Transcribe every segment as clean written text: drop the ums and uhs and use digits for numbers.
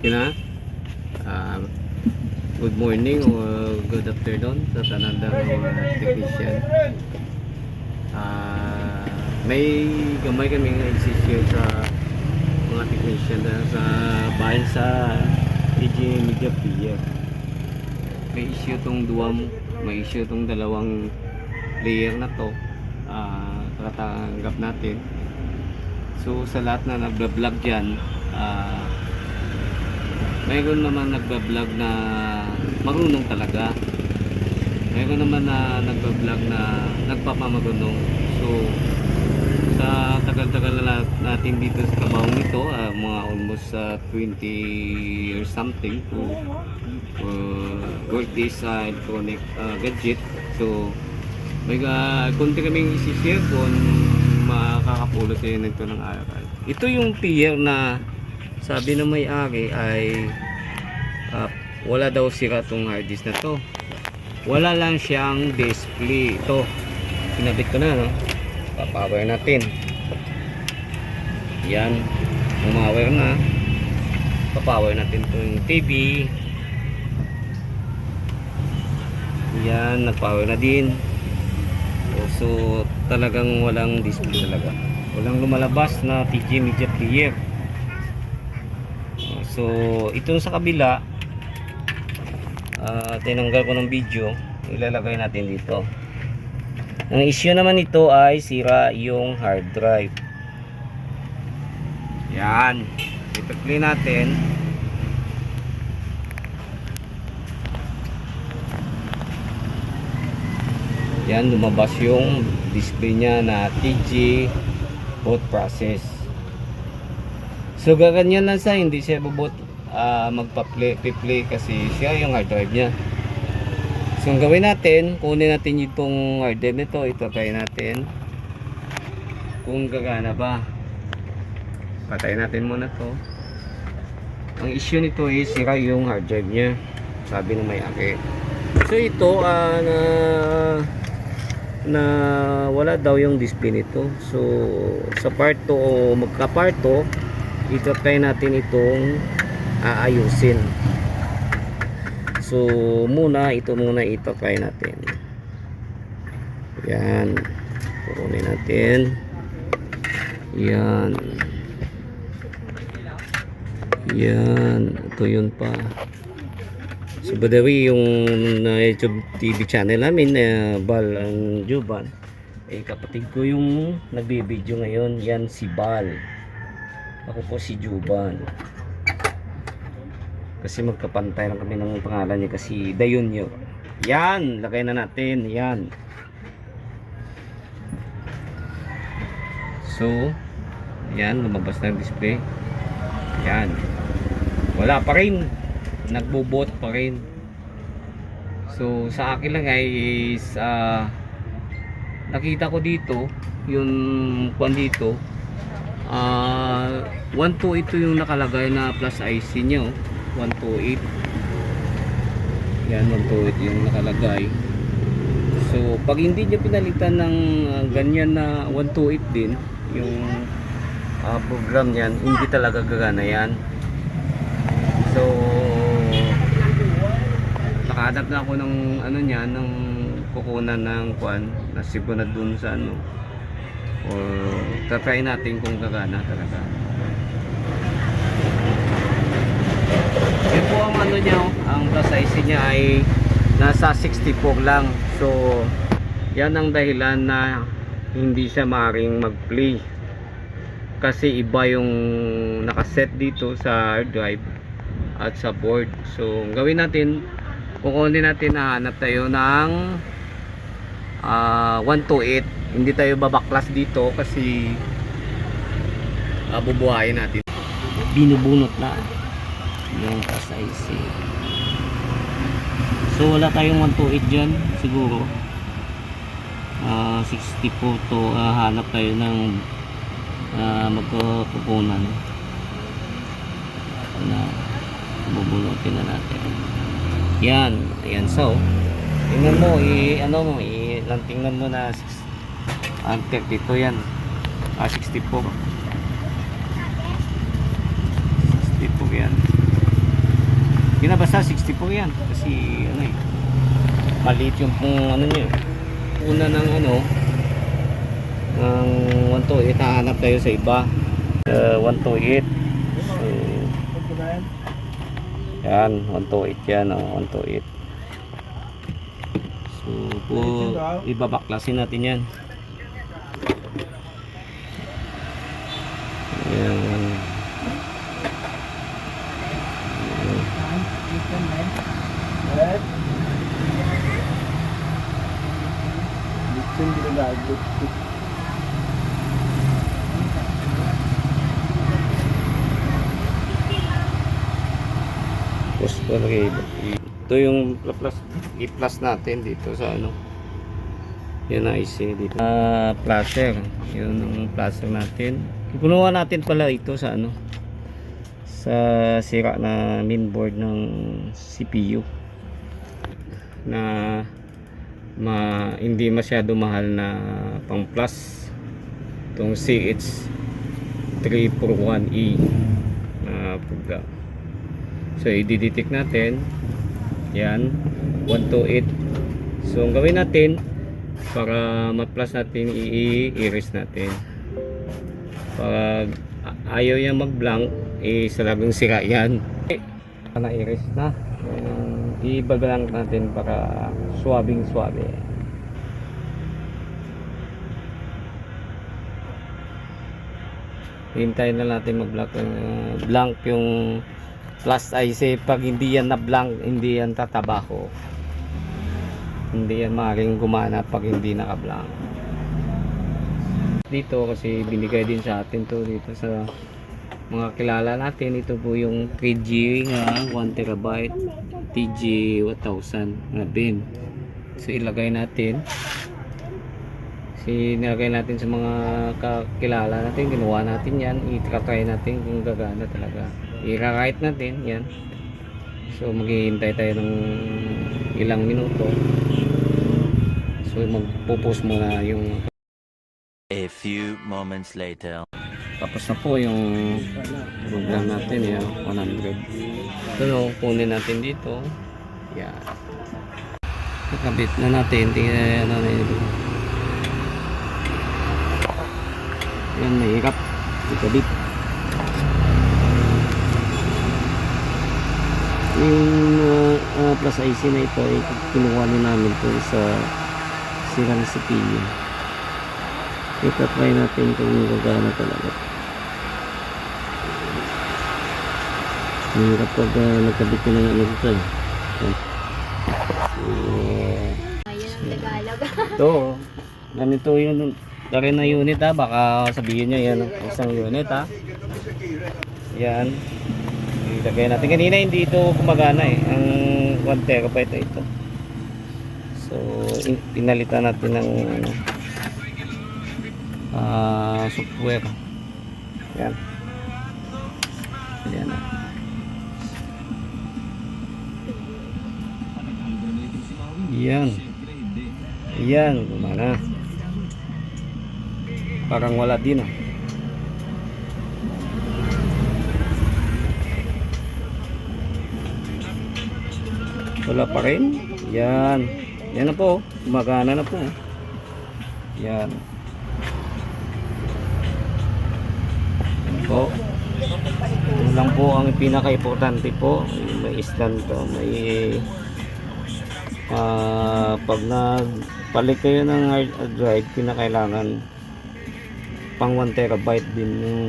kina good morning or good afternoon sa tanandang mga technician. May gamay kaming exercise sa mga technician sa bayan sa TG Media Player. May issue tong duwam, may issue tong dalawang player na to. Tatanggap natin. So sa lahat na nagba-vlog dyan, mayroon naman nagba-vlog na marunong talaga, mayroon naman na nagba-vlog na nagpapamagunong. So sa tagal-tagal na natin dito sa kabawang ito, mga almost 20 or something to work this electronic gadget. So may konti kaming isi-share kung makakapulot kayo nito ng aral. Ito yung tier na sabi ng may-ari ay wala daw sira tong hard disk na to. Wala lang siyang display. Ito, pinabit ko na, no? Papower natin. Yan, umawer na. Papower natin itong TV. Yan, nagpower na din. So talagang walang display talaga, walang lumalabas na TG Media Player. So itong sa kabila, tinanggal ko ng video, ilalagay natin dito. Ang issue naman ito ay sira yung hard drive. Yan, i-play natin. Yan, lumabas yung display niya na TG boot process. So gaganyan lang sa hindi siya boot magpa-play kasi siya yung hard drive niya. So ang gawin natin, kunin natin itong hard drive nito, ito try natin kung gagana ba. Patayin natin muna to. Ang issue nito is sira yung hard drive niya, sabi ng may-ari. So ito na wala daw yung display nito. So sa part 2 o magka-part 2, i-try natin itong aayusin. So muna ito muna i-try natin. Yan, kunin natin. Yan, ito yun pa. So by the way, yung YouTube TV channel namin, Bal ang Juban, kapatid ko yung nagbibideo ngayon. Yan si Bal, ako po si Juban. Kasi magkapantay lang kami ng pangalan niya kasi Dayon yun. Yan, lagay na natin. Yan. So yan, lumabas na yung display. Yan, wala pa rin, nagbobot pa rin. So sa akin lang ay nakita ko dito yung kwan dito, 128 ito yung nakalagay na plus IC nya, 128. Yan, 128 yung nakalagay. So pag hindi nyo pinalitan ng ganyan na 128 din yung program yan, hindi talaga gagana yan. So nakahanap na ako ng ano niya, ng kukunan ng kwan na sibunad dun sa ano, o tatry natin kung gagana talaga. Yan po ang ano niya, ang size niya ay nasa 64 lang. So yan ang dahilan na hindi siya maaaring mag-play, kasi iba yung nakaset dito sa hard drive at sa board. So gawin natin, kukunin natin, nahanap tayo ng 128. Hindi tayo babaklas dito kasi bubuhayin natin. Binubunot na yung size. So wala tayong 128 dyan siguro. 64 to, hanap tayo ng magkukunan na bubunutin na natin. Yan, ayan. So tingnan mo, tingnan mo na 32 yan, 64 yan. Sige na, basta 64 yan. Kasi ano eh, maliit yung ano niya. Una ng ano, ng 128, hahanap tayo sa iba. 128. So, yan, 128 yan, 128. So, po, ibabaklasin natin yan. Ayan. Ito yung i-plus natin dito sa ano. Yan na IC dito. Plaster. Yun ang plaster natin. Kinuha natin pala ito sa ano. Sa sira na mainboard ng CPU. Na hindi masyado mahal na pang plus. Itong CH341E na program. So i-detect natin yan 128. So ang gawin natin para ma-plus natin, i-erase natin. Pag ayaw yan mag-blank, salabing sira yan. Na-erase na. I-blank natin para swabing swabe. Hintayin na natin mag-blank yung plus IC. Pag hindi yan na blank, hindi yan tatabako, hindi yan maaaring gumana pag hindi naka-blank. Dito kasi binigay din sa atin to dito sa mga kilala natin. Ito po yung 3G nga 1TB TG1000 na bin. So ilagay natin. Nilagay natin sa mga kakilala natin, ginawa natin yan, i-try natin kung gagana talaga. I-write natin yan. So maghihintay tayo ng ilang minuto. So magpo-post muna yung a few moments later. tapos na po yung program natin yan, 100. So kunin natin dito yan, nakabit na natin. Tingnan ano na yan, mahirap ikabit. Yung plus IC na ito ay kinuha na namin ito sa sirang CPU. Itatry natin kung gagana talaga. Mahirap pag nagkabit ko ng ano dito eh. Ito, ganito yung dari na unit ha. Baka sabihin nyo yan isang unit ha. Yan. Ilagay natin. Kanina hindi ito kumagana eh. Ang 1 terabyte ito. So pinalitan natin ng software. Yan. Yan. Yan. Yan. Gumana. Parang wala din ah. Wala pa rin. Yan. Yan na po. Gumagana na po. Yan. Yan po. Ito lang po ang pinaka-importante po. May stand to. May pag nagpalit kayo ng hard drive, pinakailangan pang 1 terabyte din yung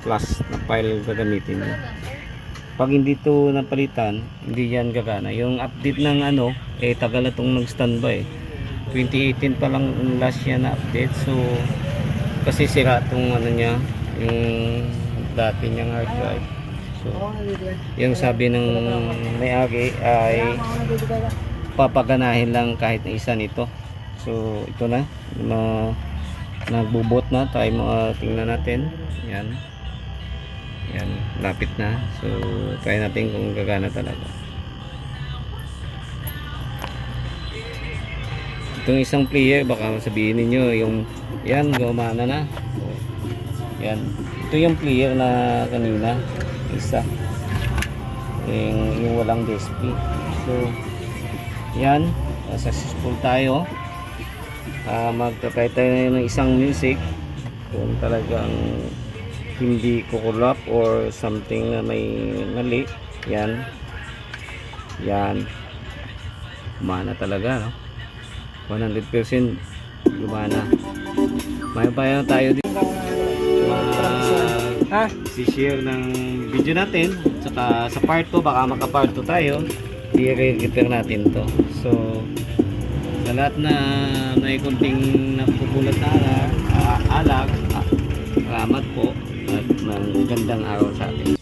plus na file gagamitin nyo. Pag hindi ito napalitan, hindi yan gagana. Yung update ng ano, tagal na itong nag-standby. 2018 pa lang last year na update. So, kasi sira itong ano niya, yung dati niyang hard drive. So, yung sabi ng may-ari ay papaganahin lang kahit na isa nito. So, ito na. Nagbubot na. Try mo, tingnan natin. Yan. Yan, lapit na. So try natin kung gagana talaga. Itong isang player, baka sabihin niyo yung yan, gumana na. So, yan. Ito yung player na kanina, isa. yung walang DSP. So yan, successful tayo. Magta-try tayo ng isang music kung talagang hindi kukulap or something na may mali. Yan gumana talaga, no? 100% gumana. May bayan tayo dito si-share ng video natin, saka sa part 2 baka maka-part 2 tayo, i-repair natin to. So sa lahat na may kunting napupulat na alag, salamat po at magandang araw sa atin.